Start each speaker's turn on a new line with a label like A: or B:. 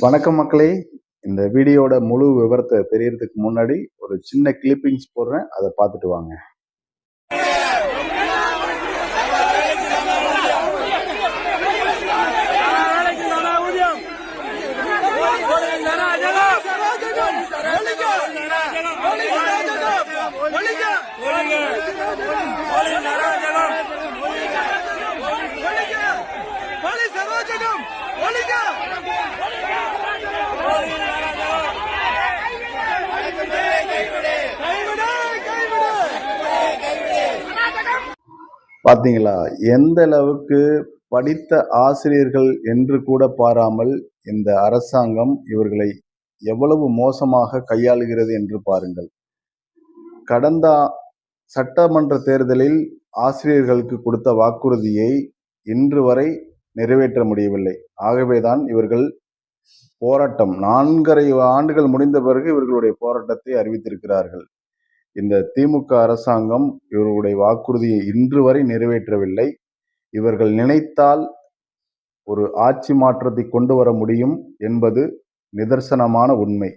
A: வணக்கம் மக்களே. இந்த வீடியோட முழு விவரத்தை தெரியறதுக்கு முன்னாடி ஒரு சின்ன கிளிப்பிங்ஸ் போடுறேன், அதை பார்த்துட்டு வாங்க. பார்த்தீங்களா, எந்த அளவுக்கு படித்த ஆசிரியர்கள் என்று கூட பாராமல் இந்த அரசாங்கம் இவர்களை எவ்வளவு மோசமாக கையாளுகிறது என்று பாருங்கள். கடந்த சட்டமன்ற தேர்தலில் ஆசிரியர்களுக்கு கொடுத்த வாக்குறுதியை இன்று வரை நிறைவேற்ற முடியவில்லை. ஆகவேதான் இவர்கள் போராட்டம் 4.5 ஆண்டுகள் முடிந்த பிறகு இவர்களுடைய போராட்டத்தை அறிவித்திருக்கிறார்கள். இந்த திமுக அரசாங்கம் இவர்களுடைய வாக்குறுதியை இன்று வரை நிறைவேற்றவில்லை. இவர்கள் நினைத்தால் ஒரு ஆட்சி மாற்றத்தை கொண்டு வர முடியும் என்பது நிதர்சனமான உண்மை.